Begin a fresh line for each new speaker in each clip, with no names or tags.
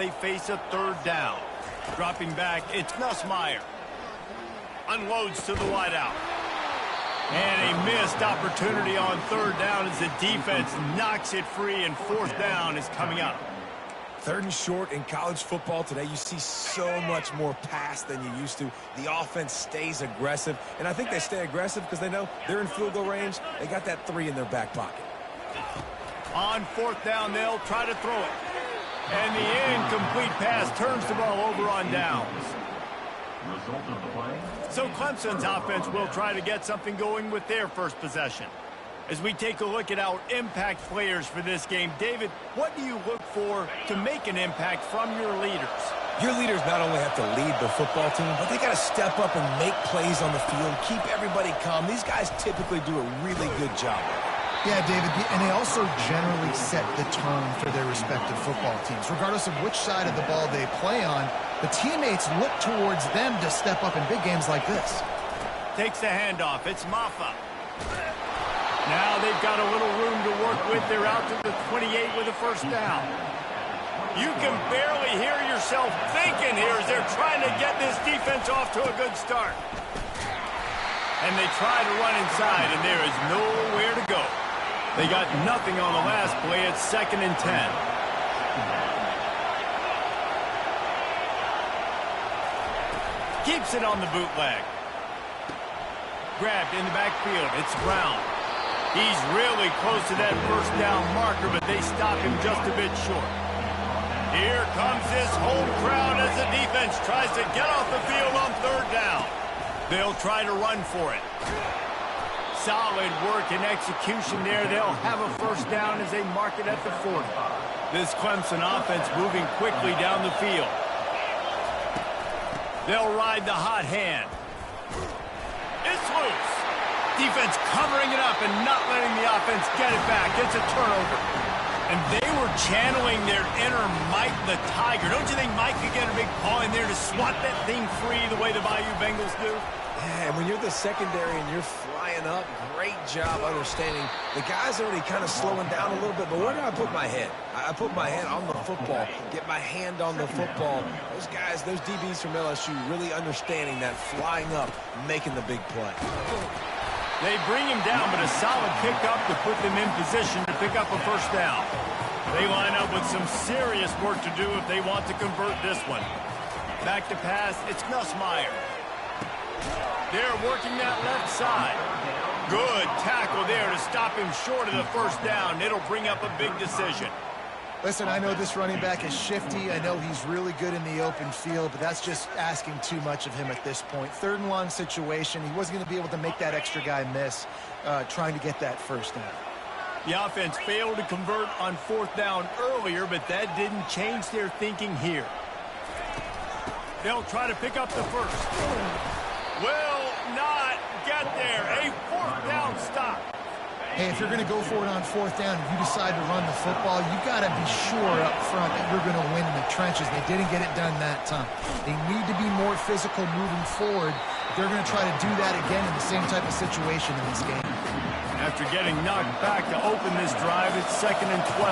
they face a third down. Dropping back, it's Nussmeier. Unloads to the wideout. And a missed opportunity on third down as the defense knocks it free, and fourth down is coming up.
Third and short in college football today, you see so much more pass than you used to. The offense stays aggressive, and I think they stay aggressive because they know they're in field goal range. They got that 3 in their back pocket.
On fourth down, they'll try to throw it. And the incomplete pass turns the ball over on downs. So Clemson's offense will try to get something going with their first possession. As we take a look at our impact players for this game, David, what do you look for to make an impact from your leaders?
Your leaders not only have to lead the football team, but they got to step up and make plays on the field, keep everybody calm. These guys typically do a really good job.
Yeah, David, and they also generally set the tone for their respective football teams. Regardless of which side of the ball they play on, the teammates look towards them to step up in big games like this.
Takes the handoff. It's Maffa. Now they've got a little room to work with. They're out to the 28 with a first down. You can barely hear yourself thinking here as they're trying to get this defense off to a good start. And they try to run inside, and there is nowhere to go. They got nothing on the last play. It's 2nd and 10. Keeps it on the bootleg. Grabbed in the backfield. It's Brown. He's really close to that first down marker, but they stop him just a bit short. Here comes this home crowd as the defense tries to get off the field on third down. They'll try to run for it. Solid work and execution there. They'll have a first down as they mark it at the 40. This Clemson offense moving quickly down the field. They'll ride the hot hand. It's loose. Defense covering it up and not letting the offense get it back. It's a turnover. And they were channeling their inner Mike the Tiger. Don't you think Mike could get a big paw in there to swat that thing free the way the Bayou Bengals do?
Yeah, and when you're the secondary and you're flying up, great job understanding. The guy's already kind of slowing down a little bit, but where do I put my head? I put my head on the football, get my hand on the football. Those guys, those DBs from LSU really understanding that flying up, making the big play.
They bring him down, but a solid pickup to put them in position to pick up a first down. They line up with some serious work to do if they want to convert this one. Back to pass, it's Nussmeier. They're working that left side. Good tackle there to stop him short of the first down. It'll bring up a big decision.
Listen, I know this running back is shifty. I know he's really good in the open field, but that's just asking too much of him at this point. 3rd and long situation. He wasn't going to be able to make that extra guy miss trying to get that first down.
The offense failed to convert on 4th down earlier, but that didn't change their thinking here. They'll try to pick up the first. Will not get there. A 4th down stop.
Hey, if you're going to go for it on 4th down, if you decide to run the football, you've got to be sure up front that you're going to win in the trenches. They didn't get it done that time. They need to be more physical moving forward. They're going to try to do that again in the same type of situation in this game.
After getting knocked back to open this drive, it's 2nd and 12.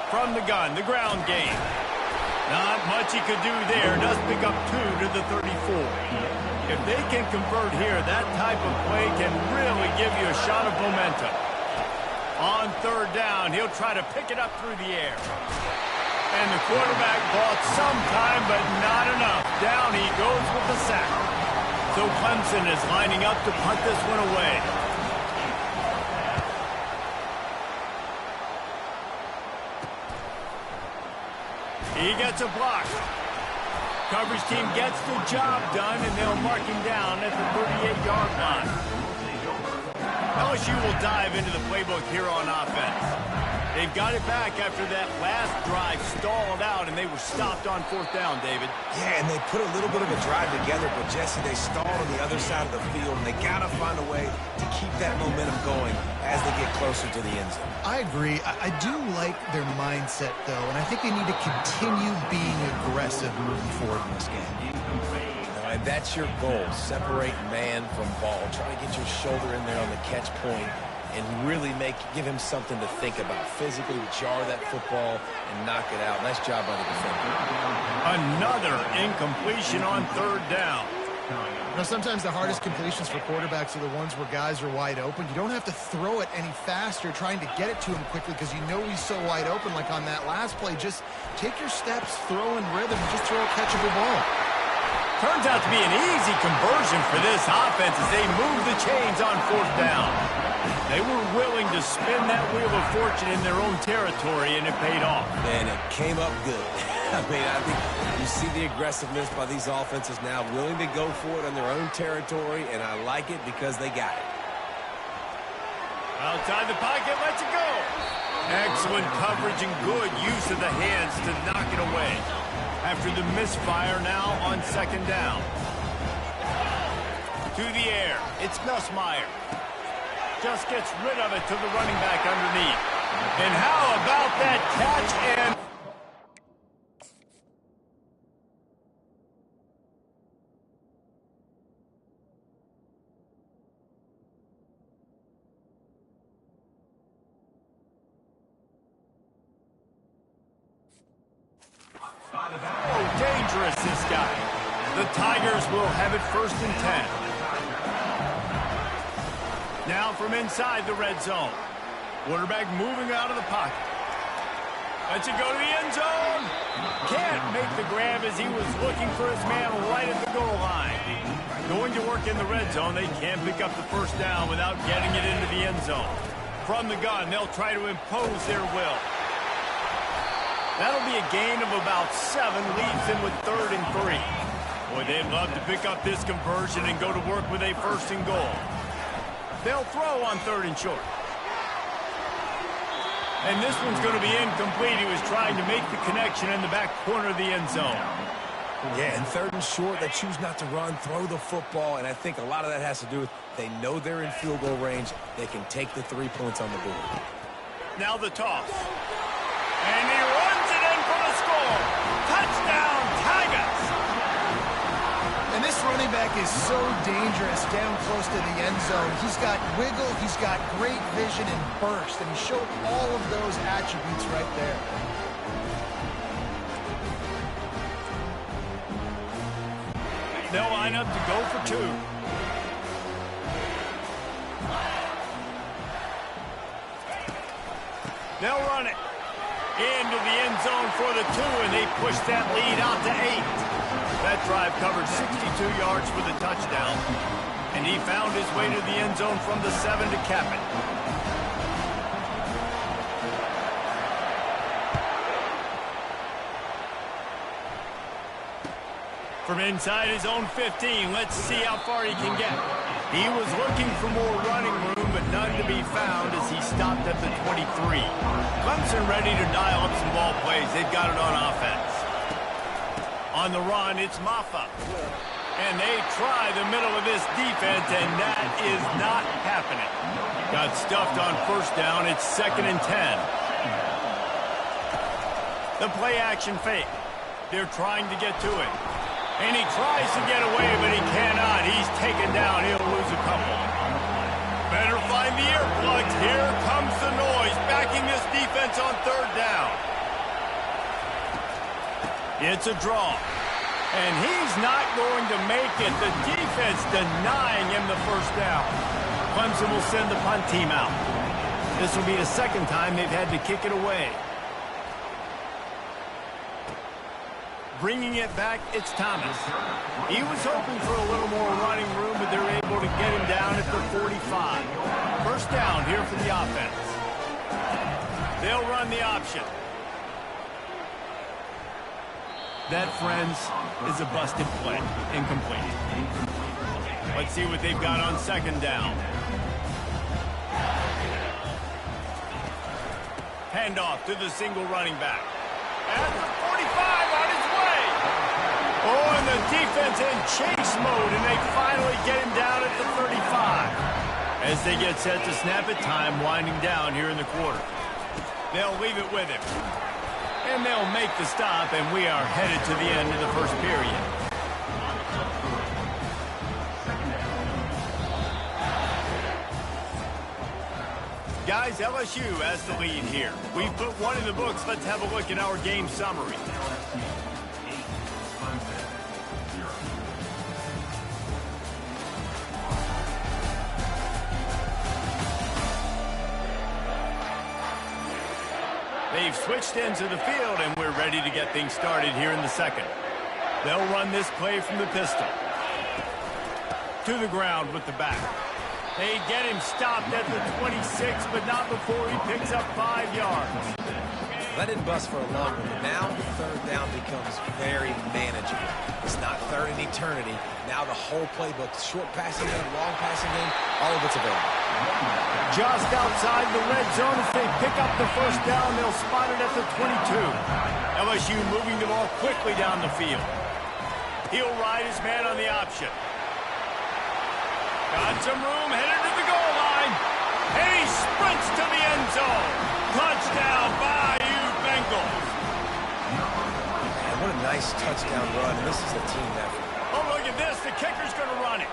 From the gun, the ground game. Not much he could do there. Does pick up 2 to the 34. If they can convert here, that type of play can really give you a shot of momentum. On 3rd down, he'll try to pick it up through the air. And the quarterback bought some time, but not enough. Down he goes with the sack. So Clemson is lining up to punt this one away. He gets a block. Coverage team gets the job done, and they'll mark him down at the 38-yard line. LSU will dive into the playbook here on offense. They've got it back after that last drive stalled out, and they were stopped on 4th down, David.
Yeah, and they put a little bit of a drive together, but Jesse, they stalled on the other side of the field, and they got to find a way to keep that momentum going as they get closer to the end zone.
I agree. I do like their mindset, though, and I think they need to continue being aggressive moving forward in this game.
And that's your goal. Separate man from ball. Try to get your shoulder in there on the catch point. and really give him something to think about. Physically jar that football and knock it out. Nice job by the defender.
Another incompletion on third down.
You know, sometimes the hardest completions for quarterbacks are the ones where guys are wide open. You don't have to throw it any faster trying to get it to him quickly because you know he's so wide open. Like on that last play, just take your steps, throw in rhythm, and just throw a catchable ball.
Turns out to be an easy conversion for this offense as they move the chains on fourth down. They were willing to spin that wheel of fortune in their own territory, and it paid off.
And it came up good. I mean, I think you see the aggressiveness by these offenses now, willing to go for it in their own territory, and I like it because they got it.
Outside the pocket, lets it go. Excellent coverage and good use of the hands to knock it away. After the misfire now on second down. To the air, it's Nussmeier. Just gets rid of it to the running back underneath. And how about that catch and... Oh, dangerous, this guy. The Tigers will have it 1st and 10. Now from inside the red zone. Quarterback moving out of the pocket. Lets it go to the end zone. Can't make the grab as he was looking for his man right at the goal line. Going to work in the red zone. They can't pick up the first down without getting it into the end zone. From the gun, they'll try to impose their will. That'll be a gain of about 7, leaves them with 3rd and 3. Boy, they'd love to pick up this conversion and go to work with a 1st and goal. They'll throw on 3rd and short. And this one's going to be incomplete. He was trying to make the connection in the back corner of the end zone.
Yeah, and 3rd and short, they choose not to run, throw the football, and I think a lot of that has to do with they know they're in field goal range. They can take the 3 points on the board.
Now the toss. And he runs it in for the score. Touchdown, Tigers!
And this running back is so dangerous down close to the end zone. He's got wiggle, he's got great vision and burst, and he showed all of those attributes right there.
They'll line up to go for 2. They'll run it into the end zone for the 2, and they push that lead out to 8. That drive covered 62 yards for the touchdown, and he found his way to the end zone from the 7 to cap it. From inside his own 15, let's see how far he can get. He was looking for more running room, but none to be found as he stopped at the 23. Clemson ready to dial up some ball plays. They've got it on offense. On the run, it's Maffa. And they try the middle of this defense, and that is not happening. Got stuffed on 1st down. It's 2nd and 10. The play action fake. They're trying to get to it. And he tries to get away, but he cannot. He's taken down. He'll lose a couple. Better find the earplugs. Here comes the noise, backing this defense on 3rd down. It's a draw. And he's not going to make it. The defense denying him the 1st down. Clemson will send the punt team out. This will be the 2nd time they've had to kick it away. Bringing it back, it's Thomas. He was hoping for a little more running room, but they're able to get him down at the 45. 1st down here for the offense. They'll run the option. That, friends, is a busted play. Incomplete. Let's see what they've got on 2nd down. Handoff to the single running back. At the 45 on his way. Oh, and the defense in chase mode, and they finally get him down at the 35. As they get set to snap it, time winding down here in the quarter. They'll leave it with him. And they'll make the stop, and we are headed to the end of the 1st period. Guys, LSU has the lead here. We've put one in the books. Let's have a look at our game summary. They've switched ends of the field, and we're ready to get things started here in the second. They'll run this play from the pistol. To the ground with the back. They get him stopped at the 26, but not before he picks up 5 yards.
That didn't bust for a long one. Now third down becomes very manageable. It's not third in eternity. Now the whole playbook, short passing game, long passing game, all of it's available.
Just outside the red zone as they pick up the first down. They'll spot it at the 22. LSU moving the ball quickly down the field. He'll ride his man on the option. Got some room, headed to the goal line. And he sprints to the end zone. Touchdown, Bayou Bengals.
Man, what a nice touchdown run. This is a team effort.
Oh, look at this. The kicker's going to run it.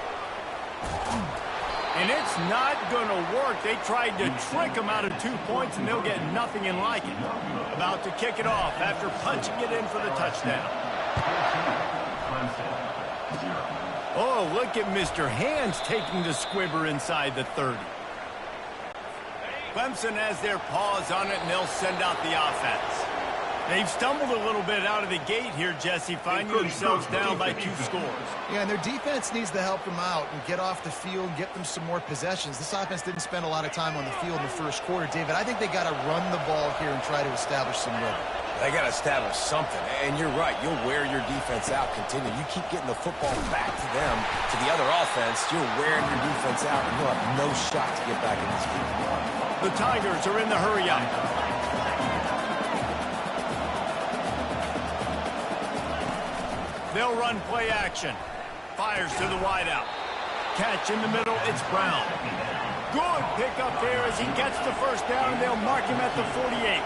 And it's not going to work. They tried to trick him out of 2 points, and they'll get nothing in like it. About to kick it off after punching it in for the touchdown. Oh, look at Mr. Hands taking the squibber inside the 30. Clemson has their paws on it, and they'll send out the offense. They've stumbled a little bit out of the gate here, Jesse, finding themselves down by 2 scores.
Yeah, and their defense needs to help them out and get off the field and get them some more possessions. This offense didn't spend a lot of time on the field in the first quarter, David. I think they got to run the ball here and try to establish some rhythm.
They got to establish something, and you're right. You'll wear your defense out, continue. You keep getting the football back to them, to the other offense, you're wearing your defense out, and you'll have no shot to get back in this game.
The Tigers are in the hurry-up. They'll run play action. Fires to the wideout. Catch in the middle, it's Brown. Good pickup there as he gets the first down, and they'll mark him at the 48.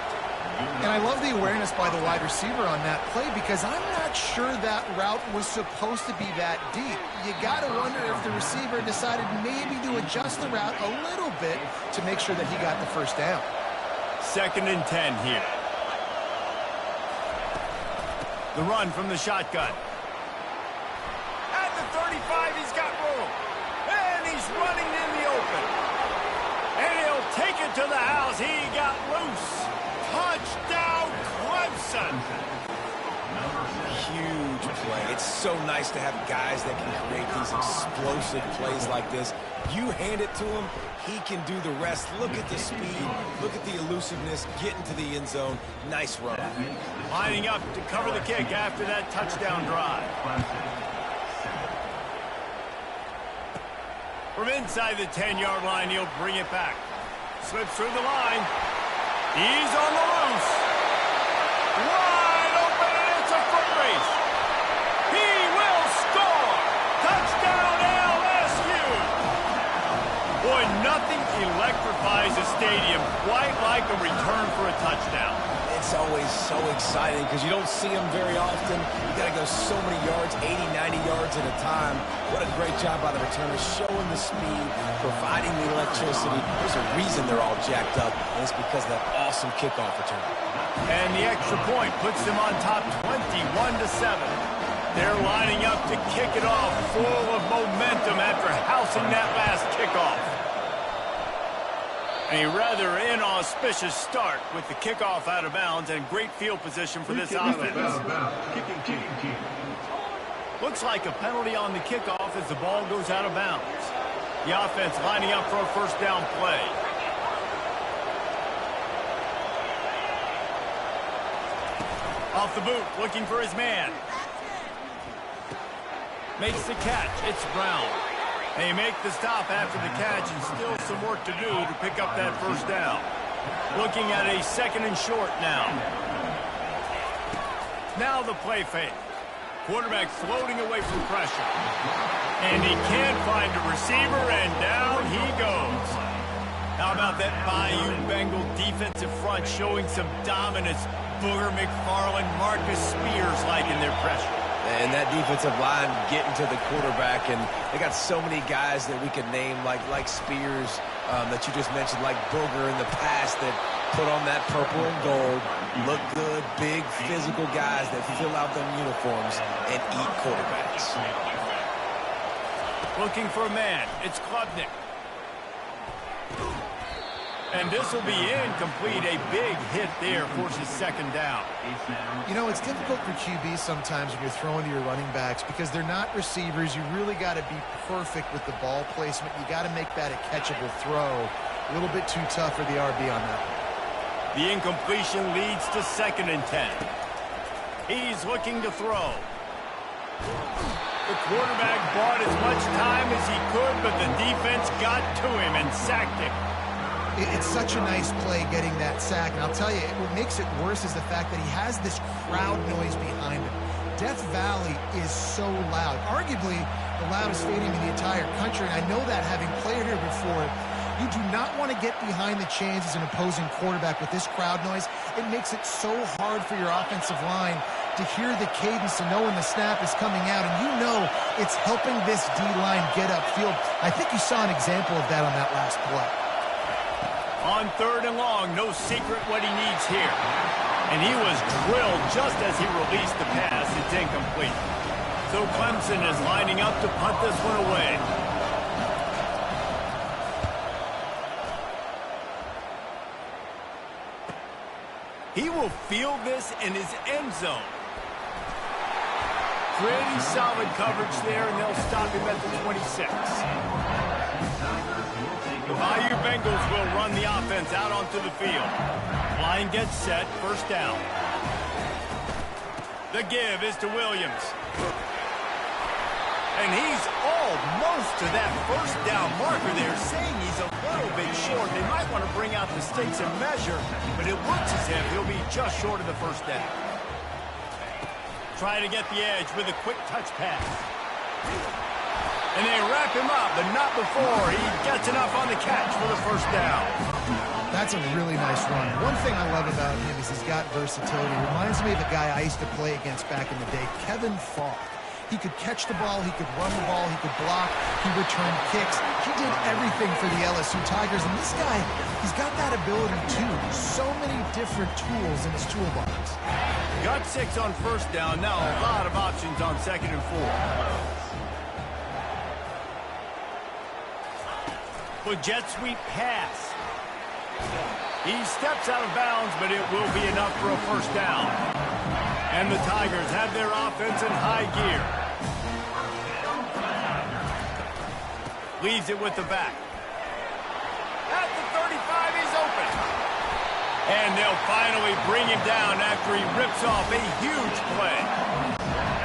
And I love the awareness by the wide receiver on that play because I'm not sure that route was supposed to be that deep. You got to wonder if the receiver decided maybe to adjust the route a little bit to make sure that he got the first down.
2nd and 10 here. The run from the shotgun. At the 35, he's got room. And he's running in the open. And he'll take it to the house. He got loose. Touchdown, Clemson.
Huge play. It's so nice to have guys that can create these explosive plays like this. You hand it to him, he can do the rest. Look at the speed. Look at the elusiveness. Get into the end zone. Nice run.
Lining up to cover the kick after that touchdown drive. From inside the 10-yard line, he'll bring it back. Slips through the line. He's on the loose. Wide open, and it's a foot race. He will score. Touchdown, LSU. Boy, nothing electrifies a stadium quite like a return for a touchdown.
It's always so exciting because you don't see them very often. You got to go so many yards, 80, 90 yards at a time. What a great job by the returners, showing the speed, providing the electricity. There's a reason they're all jacked up, and it's because of that awesome kickoff return.
And the extra point puts them on top 21-7. They're lining up to kick it off, full of momentum after housing that last kickoff. A rather inauspicious start with the kickoff out of bounds and great field position for this offense. Looks like a penalty on the kickoff as the ball goes out of bounds. The offense lining up for a first down play. Off the boot, looking for his man. Makes the catch. It's Brown. They make the stop after the catch, and still some work to do to pick up that first down. Looking at a 2nd and short now. Now the play fake. Quarterback floating away from pressure. And he can't find a receiver, and down he goes. How about that Bayou Bengal defensive front showing some dominance? Booger McFarland, Marcus Spears like in their pressure.
And that defensive line getting to the quarterback, and they got so many guys that we could name, like Spears, that you just mentioned, like Booger in the past, that put on that purple and gold, look good, big, physical guys that fill out them uniforms and eat quarterbacks.
Looking for a man. It's Klubnik. And this will be incomplete. A big hit there forces second down.
You know, it's difficult for QB sometimes when you're throwing to your running backs because they're not receivers. You really got to be perfect with the ball placement. You got to make that a catchable throw. A little bit too tough for the RB on that.
The incompletion leads to 2nd and 10. He's looking to throw. The quarterback bought as much time as he could, but the defense got to him and sacked him.
It's such a nice play getting that sack. And I'll tell you, what makes it worse is the fact that he has this crowd noise behind him. Death Valley is so loud. Arguably the loudest stadium in the entire country. And I know that having played here before. You do not want to get behind the chains as an opposing quarterback with this crowd noise. It makes it so hard for your offensive line to hear the cadence and know when the snap is coming out. And you know it's helping this D-line get upfield. I think you saw an example of that on that last play.
On 3rd and long, no secret what he needs here. And he was drilled just as he released the pass. It's incomplete. So Clemson is lining up to punt this one away. He will field this in his end zone. Pretty solid coverage there, and they'll stop him at the 26. The Bayou Bengals will run the offense out onto the field. Line gets set, 1st down. The give is to Williams. And he's almost to that 1st down marker there, saying he's a little bit short. They might want to bring out the stakes and measure, but it looks as if he'll be just short of the 1st down. Trying to get the edge with a quick touch pass. And they wrap him up, but not before he gets enough on the catch for the 1st down.
That's a really nice run. One thing I love about him is he's got versatility. Reminds me of a guy I used to play against back in the day, Kevin Falk. He could catch the ball, he could run the ball, he could block, he returned kicks. He did everything for the LSU Tigers, and this guy, he's got that ability too. So many different tools in his toolbox.
Got 6 on 1st down, now a lot of options on 2nd and 4. The jet sweep pass. He steps out of bounds, but it will be enough for a 1st down. And the Tigers have their offense in high gear. Leaves it with the back. At the 35, he's open. And they'll finally bring him down after he rips off a huge play.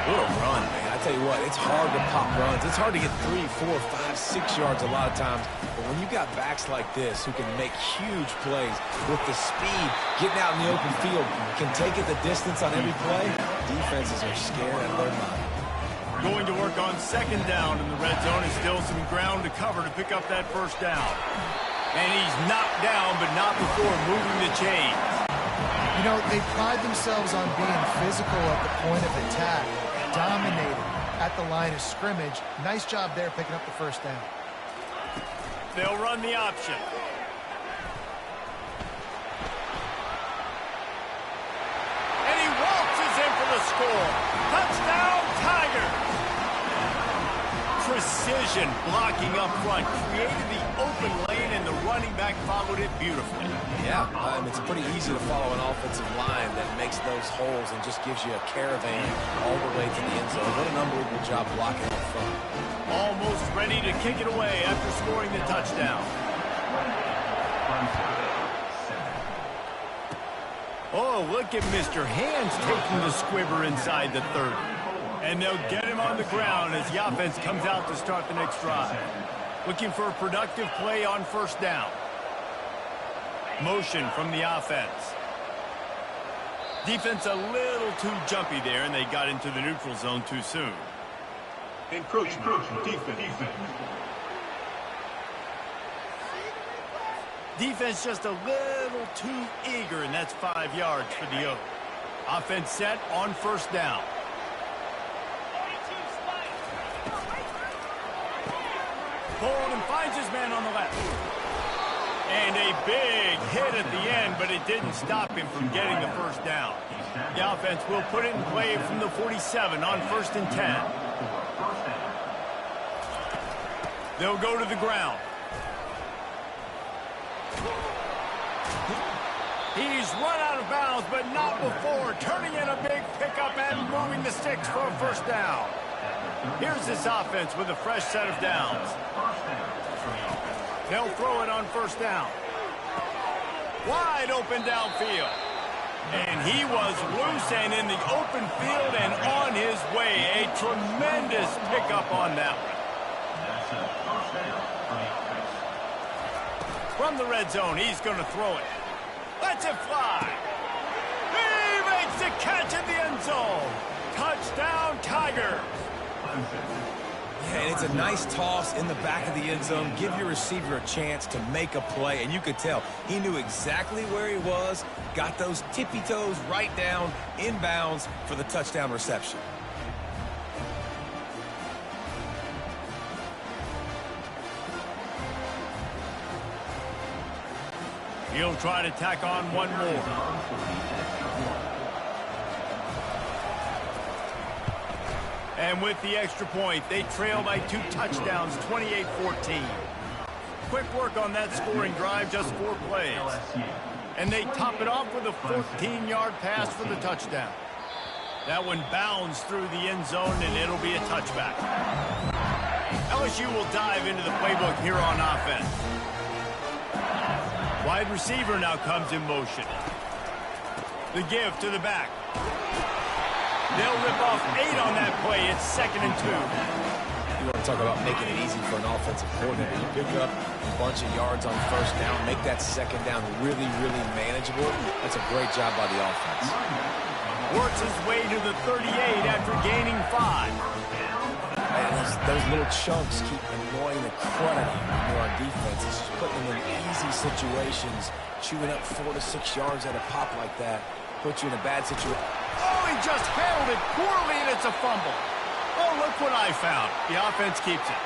What a run, man. I tell you what, it's hard to pop runs. It's hard to get 3, 4, 5, 6 yards a lot of times. But when you got backs like this who can make huge plays with the speed, getting out in the open field, can take it the distance on every play, defenses are scared out of their mind.
Going to work on 2nd down in the red zone. Is still some ground to cover to pick up that 1st down. And he's knocked down, but not before moving the chains.
You know, they pride themselves on being physical at the point of attack, dominating at the line of scrimmage. Nice job there picking up the 1st down.
They'll run the option. And he waltzes in for the score. Touchdown, Tigers! Precision blocking up front, created the open lane, and the running back followed it beautifully.
Yeah, it's pretty easy to follow an offensive line that makes those holes and just gives you a caravan all the way to the end zone. What an unbelievable job blocking up front.
Almost ready to kick it away after scoring the touchdown. Oh, look at Mr. Hands taking the squibber inside the 30. And they'll get him on the ground as the offense comes out to start the next drive. Looking for a productive play on 1st down. Motion from the offense. Defense a little too jumpy there, and they got into the neutral zone too soon.
Encroachment, defense.
Defense just a little too eager, and that's 5 yards for the O. Offense set on 1st down. pulled and finds his man on the left. And a big hit at the end, but it didn't stop him from getting the first down. The offense will put it in play from the 47 on 1st and 10. They'll go to the ground. He's run out of bounds, but not before turning in a big pickup and moving the sticks for a first down. Here's this offense with a fresh set of downs. They'll throw it on 1st down. Wide open downfield. And he was loose and in the open field and on his way. A tremendous pickup on that one. From the red zone, he's going to throw it. Lets it fly. He makes the catch in the end zone. Touchdown, Tigers.
Yeah, and it's a nice toss in the back of the end zone. Give your receiver a chance to make a play, and you could tell he knew exactly where he was, got those tippy toes right down, inbounds for the touchdown reception.
He'll try to tack on one more. And with the extra point, they trail by 2 touchdowns, 28-14. Quick work on that scoring drive, just 4 plays. And they top it off with a 14-yard pass for the touchdown. That one bounds through the end zone, and it'll be a touchback. LSU will dive into the playbook here on offense. Wide receiver now comes in motion. The give to the back. They'll rip off 8 on that play. It's 2nd and 2.
You want to talk about making it easy for an offensive coordinator. You pick up a bunch of yards on 1st down, make that 2nd down really, really manageable. That's a great job by the offense.
Works his way to the 38 after gaining 5.
And those little chunks keep annoying the crud out of you when you're on defense. It's just putting them in easy situations, chewing up 4 to 6 yards at a pop like that, puts you in a bad situation.
Oh, he just handled it poorly, and it's a fumble. Oh, look what I found. The offense keeps it.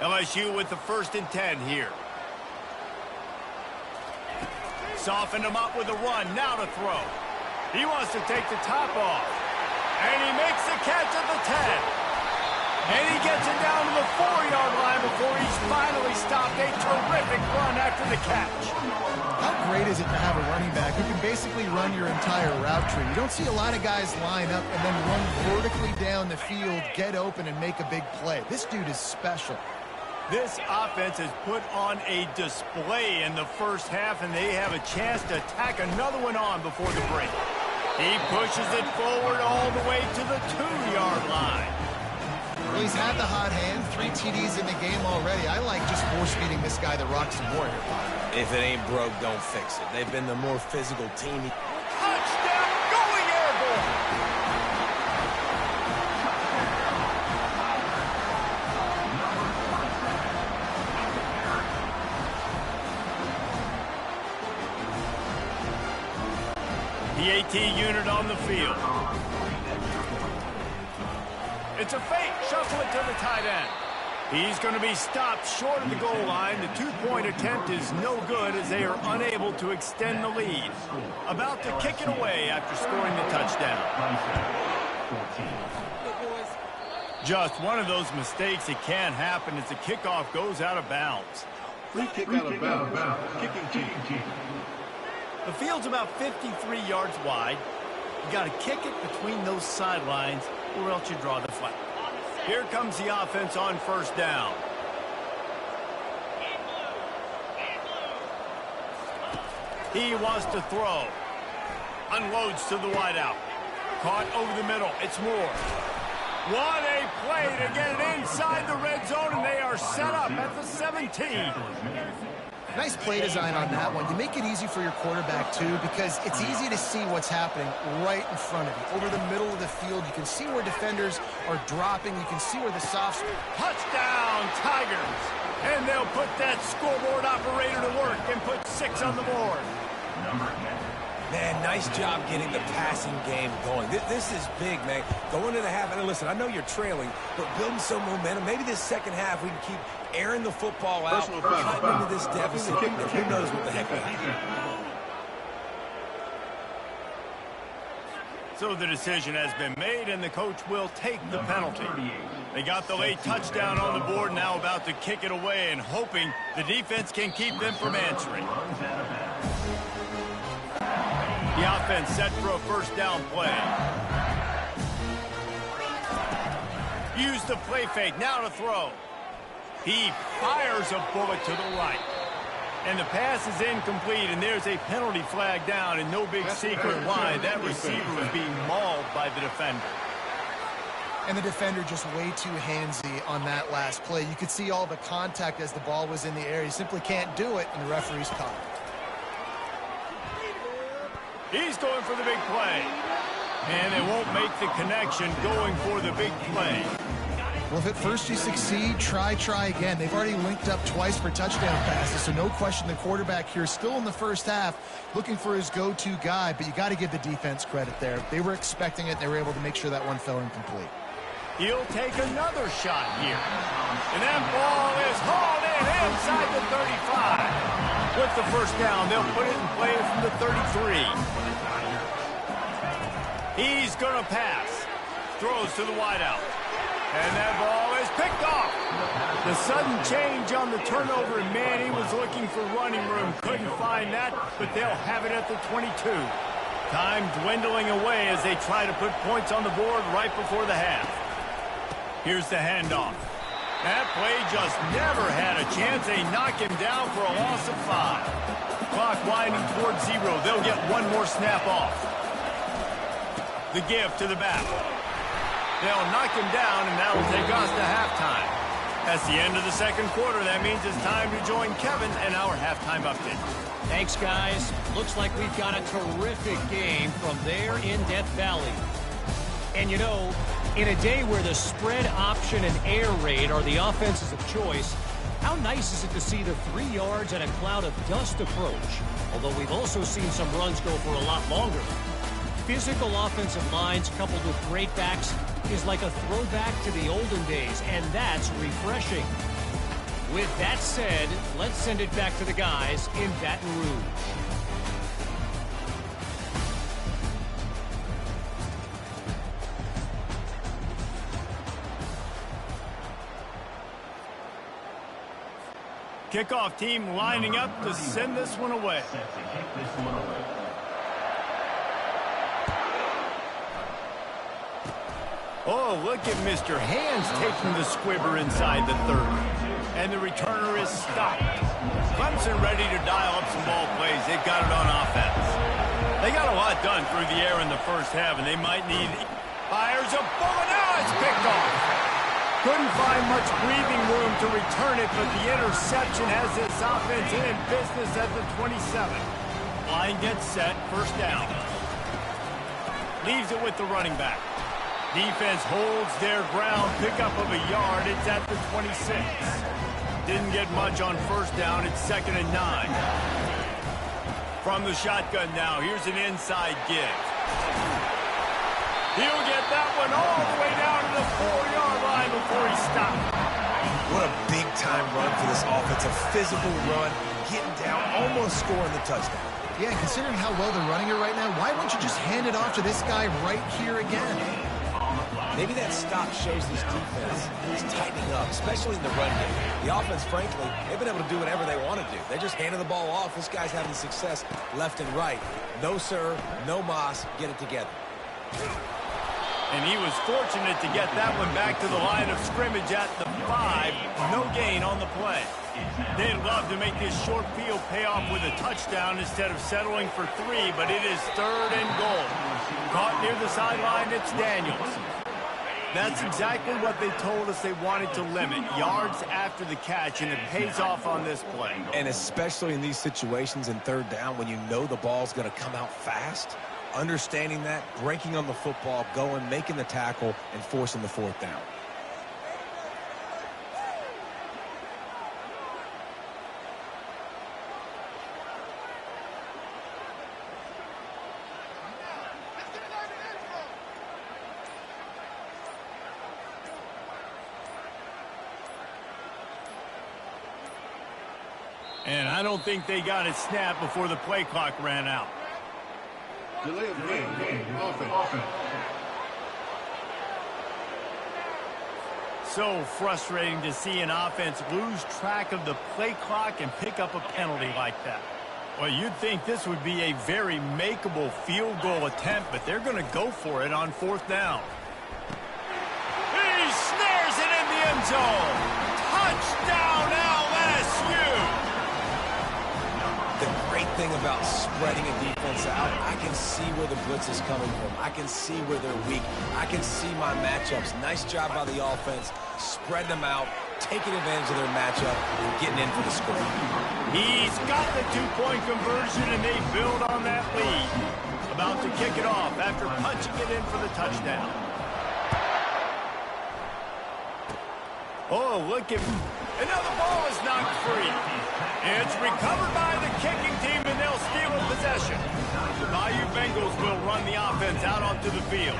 LSU with the 1st and 10 here. Softened him up with a run, now to throw. He wants to take the top off. And he makes the catch at the 10. And he gets it down to the 4-yard line before he's finally stopped. A terrific run after the catch.
How great is it to have a running back who can basically run your entire route tree? You don't see a lot of guys line up and then run vertically down the field, get open, and make a big play. This dude is special.
This offense has put on a display in the first half, and they have a chance to tack another one on before the break. He pushes it forward all the way to the 2-yard line.
Well, he's had the hot hand, 3 TDs in the game already. I like just force-feeding this guy the rock some more here, Bob.
If it ain't broke, don't fix it. They've been the more physical team.
Touchdown, going airborne! The AT unit on the field. It's a fake. Shuffle it to the tight end. He's going to be stopped short of the goal line. The two-point attempt is no good as they are unable to extend the lead. About to kick it away after scoring the touchdown. Just one of those mistakes that can happen as the kickoff goes out of bounds.
Free kick out of bounds. Kicking team.
The field's about 53 yards wide. You got to kick it between those sidelines or else you draw the flag. Here comes the offense on first down. He wants to throw. Unloads to the wideout. Caught over the middle. It's Moore. What a play to get it inside the red zone, and they are set up at the 17.
Nice play design on that one. You make it easy for your quarterback, too, because it's easy to see what's happening right in front of you. Over the middle of the field, you can see where defenders are dropping. You can see where the soft...
Touchdown, Tigers! And they'll put that scoreboard operator to work and put 6 on the board.
Man, nice job getting the passing game going. This is big, man. Going into the half, and listen, I know you're trailing, but building some momentum. Maybe this second half we can keep airing the football out, cutting into this deficit, and who knows what the heck will happen.
So the decision has been made, and the coach will take the penalty. They got the late touchdown on the board, now about to kick it away and hoping the defense can keep them from answering. The offense set for a first down play. Use the play fake, now to throw. He fires a bullet to the right. And the pass is incomplete, and there's a penalty flag down, and no big secret why. That receiver was being mauled by the defender.
And the defender just way too handsy on that last play. You could see all the contact as the ball was in the air. He simply can't do it, and the referee's caught it.
He's going for the big play. And they won't make the connection going for the big play.
Well, if at first you succeed, try again. They've already linked up twice for touchdown passes, so no question the quarterback here still in the first half looking for his go-to guy, but you got to give the defense credit there. They were expecting it. They were able to make sure that one fell incomplete.
He'll take another shot here. And that ball is hauled in inside the 35. With the first down, they'll put it in play from the 33. He's going to pass. Throws to the wideout. And that ball is picked off. The sudden change on the turnover, and man, he was looking for running room. Couldn't find that, but they'll have it at the 22. Time dwindling away as they try to put points on the board right before the half. Here's the handoff. That play just never had a chance. They knock him down for a loss of 5. Clock winding towards 0. They'll get one more snap off. The give to the back. They'll knock him down, and that'll take us to halftime. That's the end of the second quarter. That means it's time to join Kevin and our halftime update.
Thanks, guys. Looks like we've got a terrific game from there in Death Valley. And, you know, in a day where the spread option and air raid are the offenses of choice, how nice is it to see the 3 yards and a cloud of dust approach? Although we've also seen some runs go for a lot longer. Physical offensive lines coupled with great backs is like a throwback to the olden days, and that's refreshing. With that said, let's send it back to the guys in Baton Rouge.
Kickoff team lining up to send this one away. Oh, look at Mr. Hands taking the squibber inside the 30. And the returner is stopped. Clemson ready to dial up some ball plays. They've got it on offense. They got a lot done through the air in the first half, and they might need... Fires a bullet. Now it's picked off. Couldn't find much breathing room to return it, but the interception has this offense in business at the 27. Line gets set, first down. Leaves it with the running back. Defense holds their ground, pickup of a yard. It's at the 26. Didn't get much on first down. It's 2nd and 9. From the shotgun now, here's an inside give. He'll get that one all the way down to the 4-yard line before he stopped.
What a big-time run for this offense. A physical run, getting down, almost scoring the touchdown.
Yeah, considering how well they're running it right now, why wouldn't you just hand it off to this guy right here again?
Maybe that stop shows this defense is tightening up, especially in the run game. The offense, frankly, they've been able to do whatever they want to do. They just handed the ball off. This guy's having success left and right. No, sir, no mas, get it together.
And he was fortunate to get that one back to the line of scrimmage at the 5. No gain on the play. They'd love to make this short field pay off with a touchdown instead of settling for 3, but it is 3rd and goal. Caught near the sideline, it's Daniels. That's exactly what they told us they wanted to limit, yards after the catch, and it pays off on this play.
And especially in these situations in 3rd down when you know the ball's going to come out fast, understanding that, breaking on the football, going, making the tackle, and forcing the 4th down.
And I don't think they got it snapped before the play clock ran out.
Delay of game, offense.
So frustrating to see an offense lose track of the play clock and pick up a penalty like that. Well, you'd think this would be a very makeable field goal attempt, but they're going to go for it on 4th down. He snares it in the end zone. Touchdown, LSU!
The great thing about spreading a defense out, I can see where the blitz is coming from. I can see where they're weak. I can see my matchups. Nice job by the offense, spreading them out, taking advantage of their matchup, and getting in for the score.
He's got the 2-point conversion, and they build on that lead. About to kick it off after punching it in for the touchdown. Oh, look at... And now the ball is knocked free. It's recovered by the kicking team, and they'll steal a possession. The Bayou Bengals will run the offense out onto the field.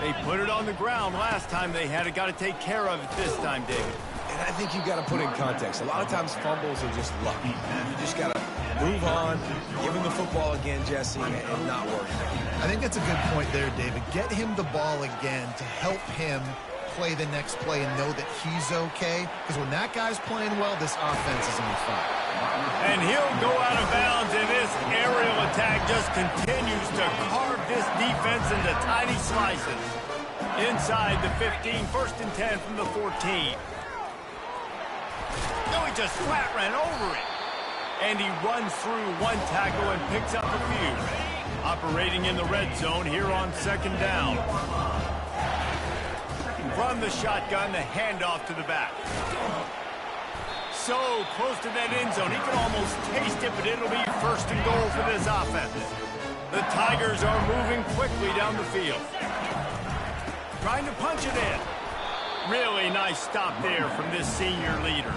They put it on the ground last time they had it. Got to take care of it this time, David.
And I think you've got to put in context. A lot of times fumbles are just lucky. You just got to move on, give him the football again, Jesse, and not worry.
I think that's a good point there, David. Get him the ball again to help him play the next play and know that he's okay. Because when that guy's playing well, this offense is on fire.
And he'll go out of bounds, and this aerial attack just continues to carve this defense into tiny slices. Inside the 15, 1st and 10 from the 14. No, he just flat ran over it. And he runs through one tackle and picks up a few. Operating in the red zone here on 2nd down. From the shotgun, the handoff to the back. So close to that end zone, he can almost taste it, but it'll be 1st and goal for this offense. The Tigers are moving quickly down the field. Trying to punch it in. Really nice stop there from this senior leader.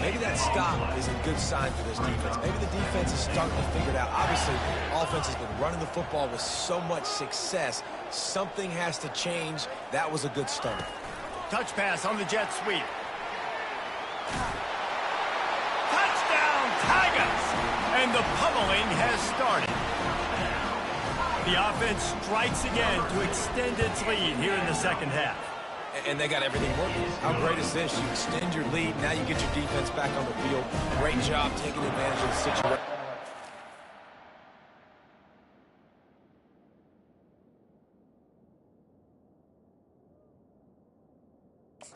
Maybe that stop is a good sign for this defense. Maybe the defense is starting to figure it out. Obviously, offense has been running the football with so much success. Something has to change. That was a good start.
Touch pass on the jet sweep. Touchdown, Tigers! And the pummeling has started. The offense strikes again to extend its lead here in the 2nd half.
And they got everything working. How great is this? You extend your lead, now you get your defense back on the field. Great job taking advantage of the situation.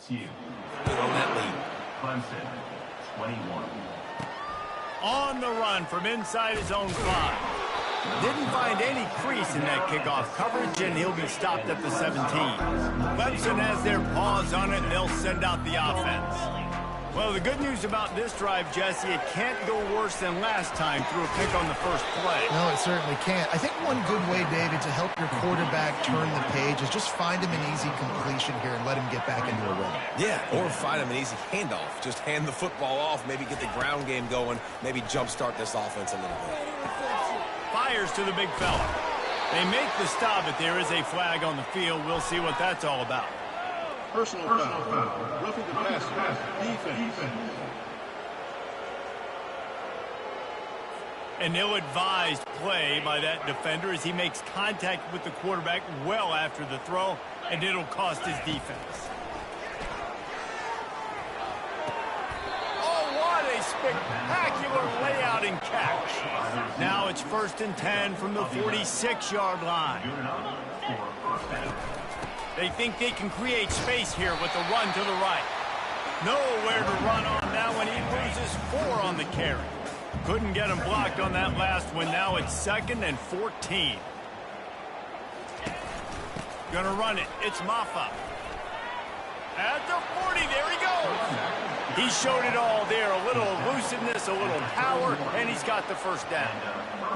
Good on that lead.
Clemson, 21.
On the run from inside his own 5. Didn't find any crease in that kickoff coverage, and he'll be stopped at the 17. Clemson has their paws on it, and they'll send out the offense. Well, the good news about this drive, Jesse, it can't go worse than last time through a pick on the first play.
No, it certainly can't. I think one good way, David, to help your quarterback turn the page is just find him an easy completion here and let him get back into a rhythm.
Yeah, or find him an easy handoff. Just hand the football off, maybe get the ground game going, maybe jumpstart this offense a little bit.
Fires to the big fella. They make the stop, but there is a flag on the field. We'll see what that's all about.
Personal foul. Roughing the passer. Defense.
An ill-advised play by that defender as he makes contact with the quarterback well after the throw, and it'll cost his defense. Oh, what a spectacular layout and catch. Now it's 1st and 10 from the 46-yard line. They think they can create space here with the run to the right. Nowhere to run on that one. He loses 4 on the carry. Couldn't get him blocked on that last one. Now it's 2nd and 14. Gonna run it. It's Maffa. At the 40, there he goes. He showed it all there. A little elusiveness, a little power, and he's got the first down.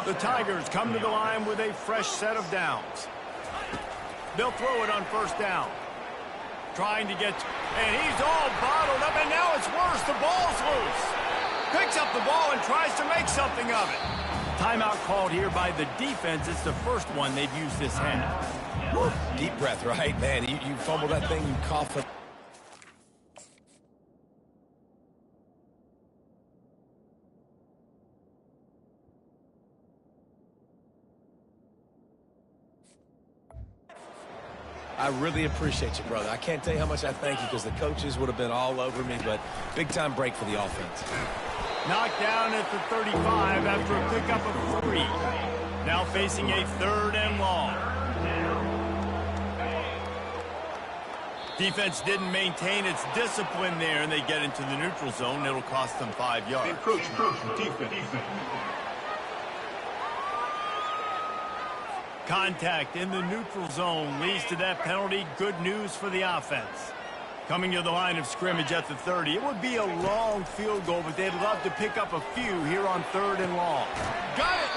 The Tigers come to the line with a fresh set of downs. They'll throw it on 1st down. Trying to get, and he's all bottled up, and now it's worse. The ball's loose. Picks up the ball and tries to make something of it. Timeout called here by the defense. It's the first one they've used this half.
Woo. Deep breath, right, man? You fumble that thing, you cough it. I really appreciate you, brother. I can't tell you how much I thank you because the coaches would have been all over me, but big-time break for the offense.
Knocked down at the 35 after a pickup of 3. Now facing a 3rd and long. Defense didn't maintain its discipline there, and they get into the neutral zone. It'll cost them 5 yards.
Encroachment. Defense.
Contact in the neutral zone leads to that penalty. Good news for the offense. Coming to the line of scrimmage at the 30. It would be a long field goal, but they'd love to pick up a few here on 3rd and long. Got it!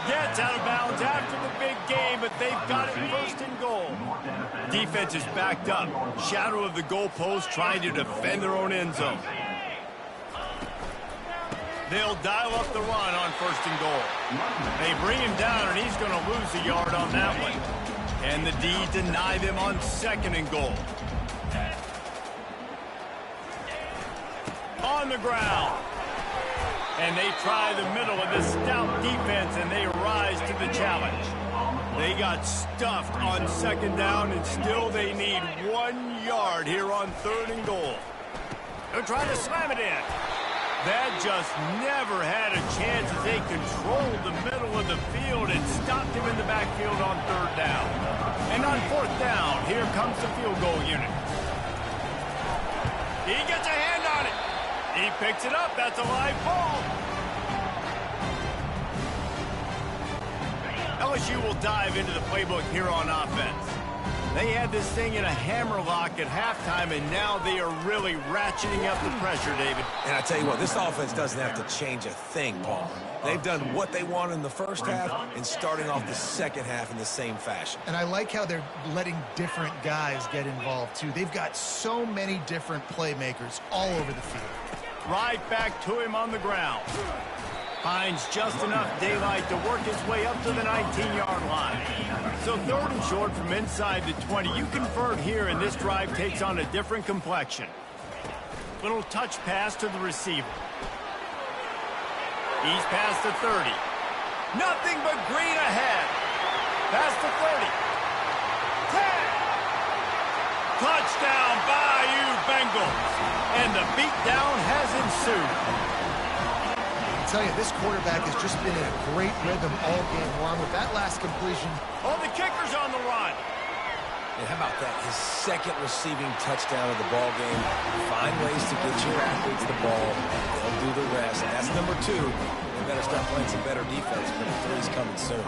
Gets out of bounds after the big game, but they've got it 1st and goal. Defense is backed up. Shadow of the goalpost trying to defend their own end zone. They'll dial up the run on 1st and goal. They bring him down, and he's going to lose a yard on that one. And the D deny them on 2nd and goal. On the ground. And they try the middle of this stout defense, and they rise to the challenge. They got stuffed on 2nd down, and still they need 1 yard here on 3rd and goal. They're trying to slam it in. That just never had a chance as they controlled the middle of the field and stopped him in the backfield on 3rd down. And on 4th down, here comes the field goal unit. He gets a hand on it. He picks it up. That's a live ball. LSU will dive into the playbook here on offense. They had this thing in a hammerlock at halftime, and now they are really ratcheting up the pressure, David.
And I tell you what, this offense doesn't have to change a thing, Paul. They've done what they wanted in the 1st half and starting off the 2nd half in the same fashion.
And I like how they're letting different guys get involved, too. They've got so many different playmakers all over the field.
Right back to him on the ground. Finds just enough daylight to work his way up to the 19-yard line. So 3rd and short from inside the 20. You convert here, and this drive takes on a different complexion. Little touch pass to the receiver. He's past the 30. Nothing but green ahead. Past the 30. 10. Touchdown, Bayou Bengals. And the beatdown has ensued.
I tell you, this quarterback has just been in a great rhythm all game long with that last completion.
Oh, the kicker's on the run.
And how about that? His 2nd receiving touchdown of the ball game. Find ways to get your athletes the ball. They'll do the rest. That's number 2. They better start playing some better defense, but the 3's coming soon.